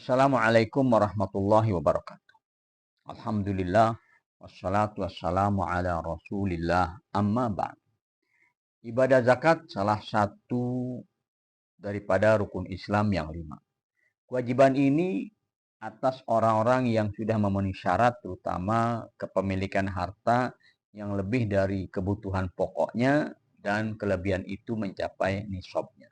Assalamualaikum warahmatullahi wabarakatuh. Alhamdulillah, wassalatu wassalamu ala rasulillah, amma ba'd. Ibadah zakat salah satu daripada rukun Islam yang 5. Kewajiban ini atas orang-orang yang sudah memenuhi syarat, terutama kepemilikan harta yang lebih dari kebutuhan pokoknya dan kelebihan itu mencapai nisabnya.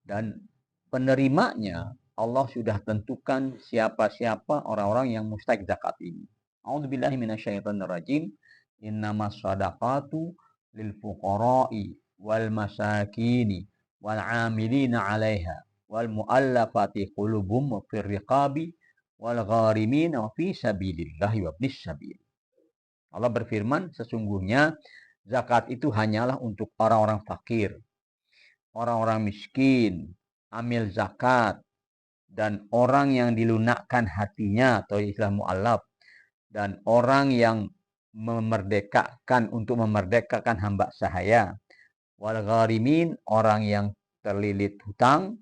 Dan penerimanya Allah sudah tentukan siapa-siapa orang-orang yang mustahik zakat ini. A'udzubillahi minasyaitonirrajim. Innamas shadaqatu lil fuqara'i wal masakini wal 'amilina 'alaiha wal mu'allafati qulubuhum fir riqabi wal gharimin wa fi sabilillahi wa ibnis sabil. Allah berfirman, sesungguhnya zakat itu hanyalah untuk orang-orang fakir, orang-orang miskin, amil zakat, dan orang yang dilunakkan hatinya atau istilah mu'allaf, dan orang yang memerdekakan hamba sahaya, wal gharimin, orang yang terlilit hutang,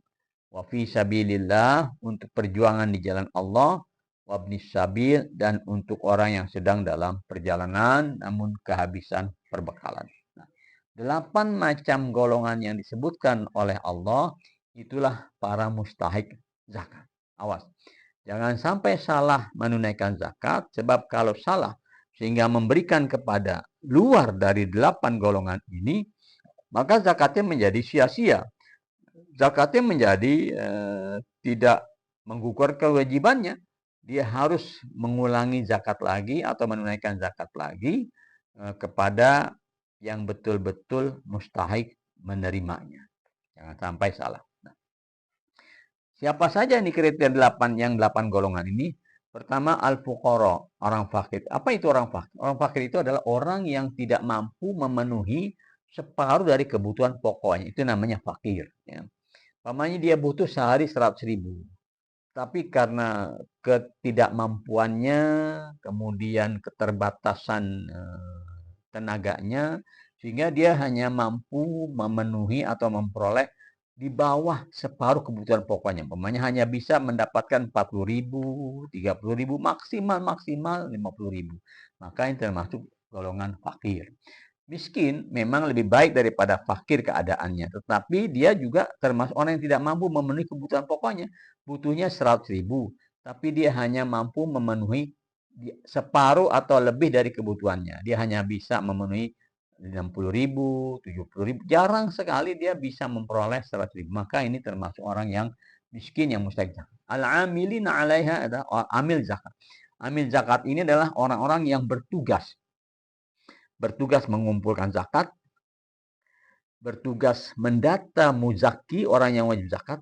wa fi sabilillah, untuk perjuangan di jalan Allah, wa ibnis sabil, dan untuk orang yang sedang dalam perjalanan namun kehabisan perbekalan. 8 macam golongan yang disebutkan oleh Allah itulah para mustahik zakat. Awas, jangan sampai salah menunaikan zakat, sebab kalau salah sehingga memberikan kepada luar dari 8 golongan ini, maka zakatnya menjadi sia-sia. Zakatnya menjadi tidak menggugur kewajibannya. Dia harus mengulangi zakat lagi atau menunaikan zakat lagi kepada yang betul-betul mustahik menerimanya. Jangan sampai salah. Siapa saja nih kriteria 8 golongan ini? Pertama, al-fuqara, orang fakir. Apa itu orang fakir? Orang fakir itu adalah orang yang tidak mampu memenuhi separuh dari kebutuhan pokoknya. Itu namanya fakir. Ya. Pamannya dia butuh sehari 100.000. Tapi karena ketidakmampuannya, kemudian keterbatasan tenaganya, sehingga dia hanya mampu memenuhi atau memperoleh di bawah separuh kebutuhan pokoknya. Umpamanya hanya bisa mendapatkan 40.000, 30.000, maksimal 50.000. Maka ini termasuk golongan fakir. Miskin memang lebih baik daripada fakir keadaannya, tetapi dia juga termasuk orang yang tidak mampu memenuhi kebutuhan pokoknya. Butuhnya 100.000, tapi dia hanya mampu memenuhi separuh atau lebih dari kebutuhannya. Dia hanya bisa memenuhi 60.000, 70.000. Jarang sekali dia bisa memperoleh 100.000. Maka ini termasuk orang yang miskin yang mustahik zakat. Al-amilina 'alaiha adalah amil zakat. Amil zakat ini adalah orang-orang yang bertugas mengumpulkan zakat, bertugas mendata muzaki, orang yang wajib zakat,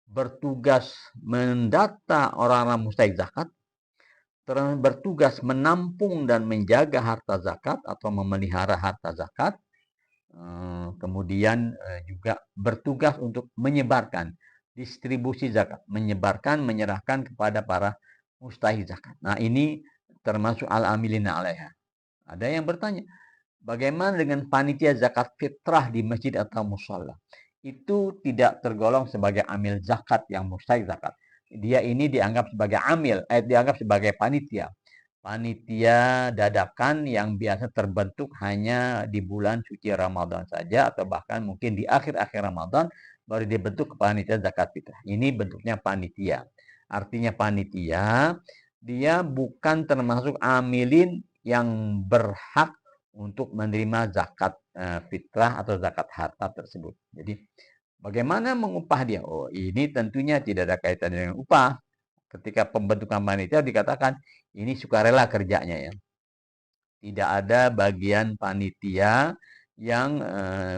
bertugas mendata orang-orang mustahik zakat, bertugas menampung dan menjaga harta zakat atau memelihara harta zakat, kemudian juga bertugas untuk menyebarkan distribusi zakat, menyerahkan kepada para mustahik zakat. Nah, ini termasuk al-amilina 'alaiha. Ada yang bertanya, bagaimana dengan panitia zakat fitrah di masjid atau musholla? Itu tidak tergolong sebagai amil zakat yang mustahik zakat. Dia ini dianggap sebagai amil, dianggap sebagai panitia. Panitia dadakan yang biasa terbentuk hanya di bulan suci Ramadan saja, atau bahkan mungkin di akhir-akhir Ramadan baru dibentuk panitia zakat fitrah. Ini bentuknya panitia. Artinya panitia, dia bukan termasuk amilin yang berhak untuk menerima zakat fitrah atau zakat harta tersebut. Jadi bagaimana mengupah dia? Oh, ini tentunya tidak ada kaitan dengan upah. Ketika pembentukan panitia dikatakan ini sukarela kerjanya ya. Tidak ada bagian panitia yang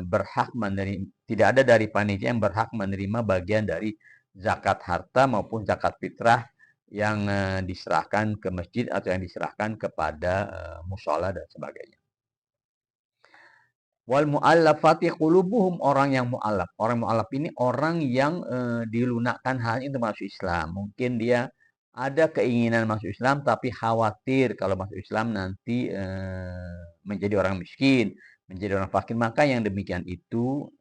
berhak menerima, tidak ada dari panitia yang berhak menerima bagian dari zakat harta maupun zakat fitrah yang diserahkan ke masjid atau yang diserahkan kepada mushola dan sebagainya. Wal mu'allafati qulubuhum, orang yang mu'allaf. Orang mu'allaf ini orang yang dilunakkan hanya untuk masuk Islam. Mungkin dia ada keinginan masuk Islam tapi khawatir kalau masuk Islam nanti menjadi orang miskin, menjadi orang fakir. Maka yang demikian itu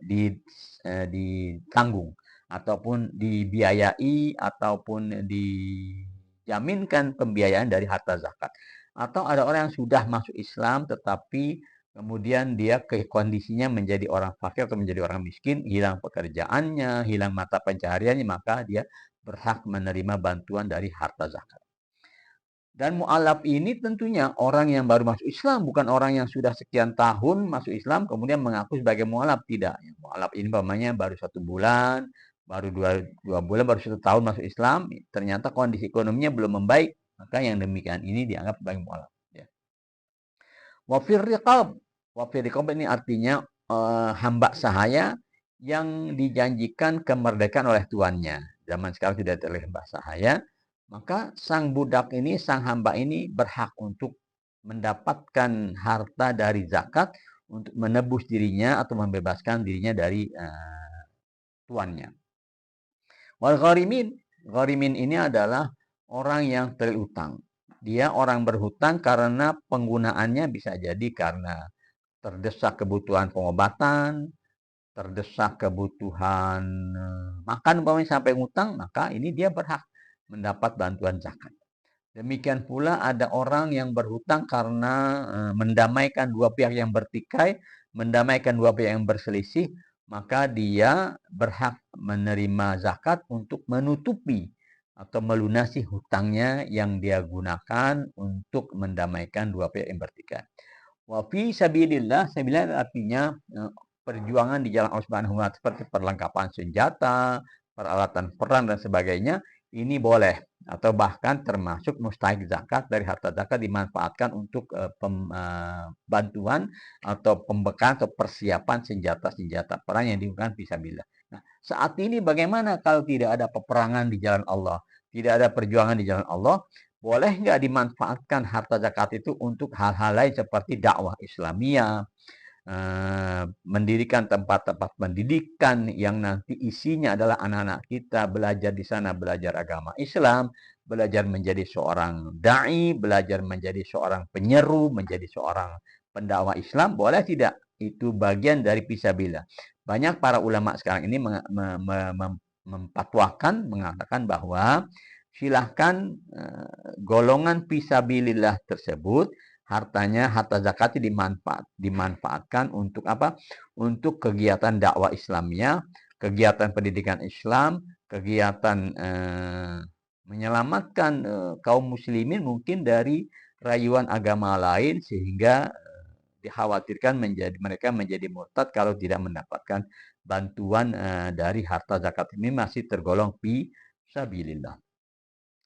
ditanggung. ataupun dibiayai ataupun dijaminkan pembiayaan dari harta zakat. Atau ada orang yang sudah masuk Islam tetapi kemudian dia kondisinya menjadi orang fakir atau menjadi orang miskin, hilang pekerjaannya, hilang mata pencahariannya, maka dia berhak menerima bantuan dari harta zakat. Dan mu'alaf ini tentunya orang yang baru masuk Islam, bukan orang yang sudah sekian tahun masuk Islam kemudian mengaku sebagai mu'alaf. Tidak. Mu'alaf ini umpamanya baru 1 bulan, baru dua bulan, baru 1 tahun masuk Islam, ternyata kondisi ekonominya belum membaik, maka yang demikian ini dianggap sebagai mu'alaf. Ya. Wafir riqab. Wafir riqab ini artinya hamba sahaya yang dijanjikan kemerdekaan oleh tuannya. Zaman sekarang tidak terlihat hamba sahaya. Maka sang budak ini, sang hamba ini berhak untuk mendapatkan harta dari zakat untuk menebus dirinya atau membebaskan dirinya dari tuannya. Wal gharimin, gharimin ini adalah orang yang terutang. Dia orang berhutang karena penggunaannya bisa jadi karena terdesak kebutuhan pengobatan, terdesak kebutuhan makan umpamanya sampai ngutang, maka ini dia berhak mendapat bantuan zakat. Demikian pula ada orang yang berhutang karena mendamaikan dua pihak yang bertikai, mendamaikan dua pihak yang berselisih, maka dia berhak menerima zakat untuk menutupi atau melunasi hutangnya yang dia gunakan untuk mendamaikan dua pihak yang bertikai. Wa fi sabilillah, sabilillah artinya perjuangan di jalan Allah Subhanahu wa taala seperti perlengkapan senjata, peralatan perang dan sebagainya, ini boleh atau bahkan termasuk mustahik zakat dari harta zakat dimanfaatkan untuk bantuan atau pembekalan atau persiapan senjata-senjata perang yang digunakan fisabilillah. Nah, saat ini bagaimana kalau tidak ada peperangan di jalan Allah, tidak ada perjuangan di jalan Allah, boleh nggak dimanfaatkan harta zakat itu untuk hal-hal lain seperti dakwah Islamiyah, mendirikan tempat-tempat pendidikan yang nanti isinya adalah anak-anak kita belajar di sana, belajar agama Islam, belajar menjadi seorang da'i, belajar menjadi seorang penyeru, menjadi seorang pendakwah Islam, boleh tidak? Itu bagian dari fisabilillah. Banyak para ulama sekarang ini mempatwakan, mengatakan bahwa silahkan golongan fisabilillah tersebut hartanya, harta zakatnya dimanfaatkan untuk apa? Untuk kegiatan dakwah Islamiyah, kegiatan pendidikan Islam, kegiatan menyelamatkan kaum muslimin mungkin dari rayuan agama lain sehingga dikhawatirkan mereka menjadi murtad kalau tidak mendapatkan bantuan dari harta zakat ini masih tergolong fi sabilillah.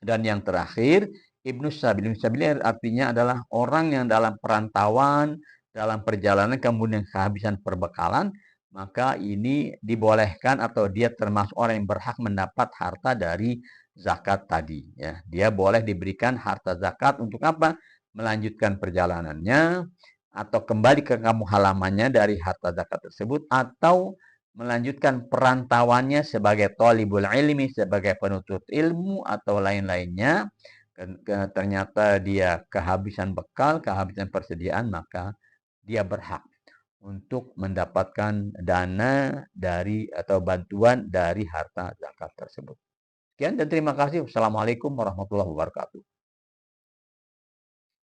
Dan yang terakhir, Ibnu Sabil. Ibnu Sabil artinya adalah orang yang dalam perantauan, dalam perjalanan kemudian kehabisan perbekalan, maka ini dibolehkan atau dia termasuk orang yang berhak mendapat harta dari zakat tadi. Ya, dia boleh diberikan harta zakat untuk apa? Melanjutkan perjalanannya, atau kembali ke kampung halamannya dari harta zakat tersebut, atau melanjutkan perantauannya sebagai thalibul ilmi, sebagai penuntut ilmu atau lain-lainnya, ternyata dia kehabisan bekal, kehabisan persediaan, maka dia berhak untuk mendapatkan dana dari atau bantuan dari harta zakat tersebut. Sekian dan terima kasih. Wassalamualaikum warahmatullahi wabarakatuh.